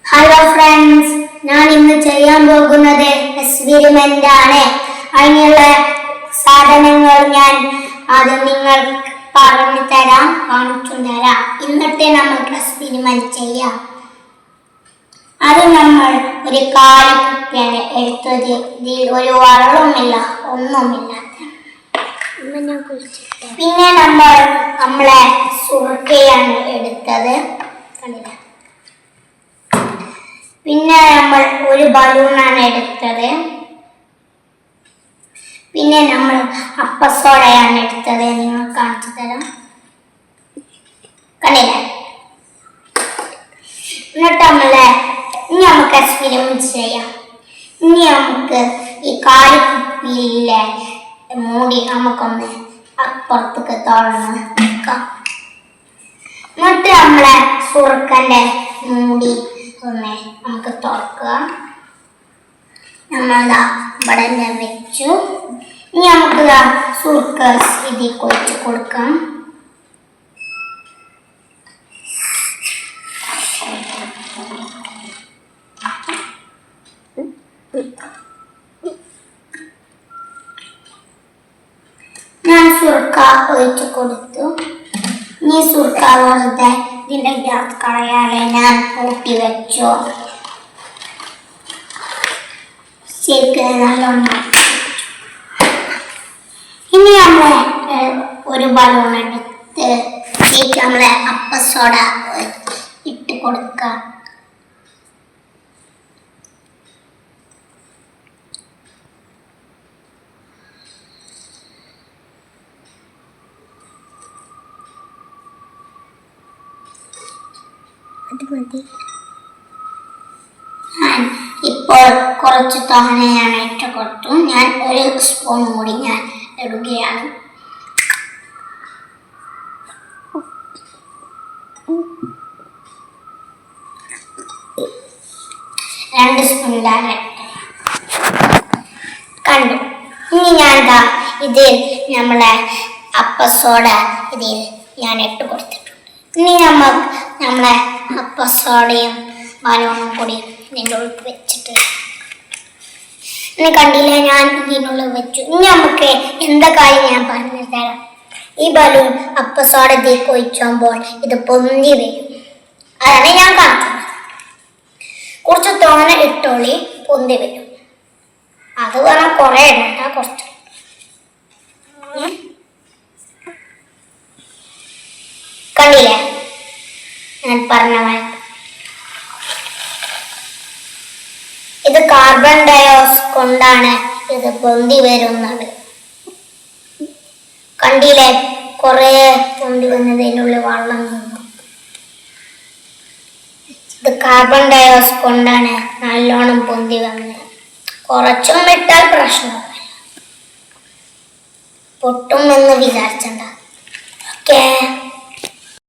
Hello friends, ഞാൻ ഇന്ന് ചെയ്യാൻ പോകുന്നത് എക്സ്പെരിമെന്റ് ആണ്. അതിനുള്ള സാധനങ്ങൾ ഞാൻ ആദ്യം നിങ്ങൾക്ക് പറഞ്ഞു തരാം, കാണിച്ചു തരാം. എന്നിട്ട് നമുക്ക് എക്സ്പെരിമെന്റ് ചെയ്യാം. അത് നമ്മൾ ഒരു കാലിക്കുപ്പിയാണ് എടുത്തത്. ഇതിൽ ഒരു വെള്ളവുമില്ല, ഒന്നുമില്ല. പിന്നെ നമ്മളെ സുർക്കയാണ് എടുത്തത്. കണ്ടില്ല. പിന്നെ നമ്മൾ ഒരു ബലൂണാണ് എടുത്തത്. പിന്നെ നമ്മൾ അപ്പസോഡയാണ് എടുത്തത്. നിങ്ങൾ കാണിച്ചു തരാം. കണ്ടില്ലേ? എന്നിട്ട് ഇനി നമുക്ക് എക്സ്പെരിമെന്റ് ചെയ്യാം. ഇനി നമുക്ക് ഈ കാലിക്കുപ്പിയിലെ മൂടി നമുക്കൊന്ന് അപ്പുറത്തേക്ക് തുറന്ന് വെക്കാം. എന്നിട്ട് നമ്മളെ സുർക്കന്റെ മൂടി ഒന്ന് നമുക്ക് തുറക്കുക. നമ്മളതാ ഇവിടെ വെച്ചു. ഇനി നമുക്ക് സുർക്ക ഇതിൽ കൊഴിച്ച് കൊടുക്കാം. ഞാൻ സുർക്ക ഒഴിച്ചു കൊടുത്തു. ഇനി സുർക്ക വെറുതെ ഇതിൻ്റെ ഗ്യാസ് കളയാതെ ഞാൻ കൂട്ടി വെച്ചു. ശരിക്കും നല്ലോണം. ഇനി ഒരു ബലൂൺ എടുത്ത് നമ്മളെ അപ്പസോഡ ഇട്ട് കൊടുക്കാം. ഇപ്പോൾ കുറച്ച് തോനെയാണ് ഇട്ട് കൊടുത്തു. ഞാൻ ഒരു സ്പൂൺ കൂടി ഞാൻ ഇടുകയാണ്. രണ്ട് സ്പൂണിലാണ് കണ്ടു. ഇനി ഞാൻ ഇത് നമ്മളെ അപ്പസോഡ ഇതിൽ ഞാൻ ഇട്ട് കൊടുത്തിട്ടുണ്ട്. ഇനി നമ്മളെ അപ്പസോഡയും ബലൂണും കൂടി ഇതിൻ്റെ ഉള്ളിൽ വെച്ചിട്ട് ഇനി കണ്ടില്ലേ, ഞാൻ ഇതിനുള്ളിൽ വെച്ചു. ഇനി നമുക്ക് എന്താ കാര്യം ഞാൻ പറഞ്ഞു തരാം. ഈ ബലൂൺ അപ്പസോഡ ഇതിലേക്ക് ഒഴിച്ചുമ്പോൾ ഇത് പൊന്തി വരും. അതാണ് ഞാൻ കാണിച്ചത്. കുറച്ച് തോന ഇട്ടോളി, പൊന്തി വരും. അത് പറഞ്ഞാൽ കുറേ ഇടണ്ട, കുറച്ച്. കണ്ടില്ലേ ഞാൻ പറഞ്ഞ മാതിരി. ഇത് കാർബൺ ഡയോക്സൈഡ് കൊണ്ടാണ് ഇത് പൊന്തി വരുന്നത്. കണ്ടില്ലേ, കുറെ പൊന്തി വന്നതിനുള്ളിൽ വെള്ളം നിന്നു. ഇത് കാർബൺ ഡയോക്സൈഡ് കൊണ്ടാണ് നല്ലോണം പൊന്തി വന്നത്. കുറച്ചും വിട്ടാൽ പ്രശ്നമില്ല, പൊട്ടുമെന്ന് വിചാരിച്ചണ്ട. ഓക്കേ.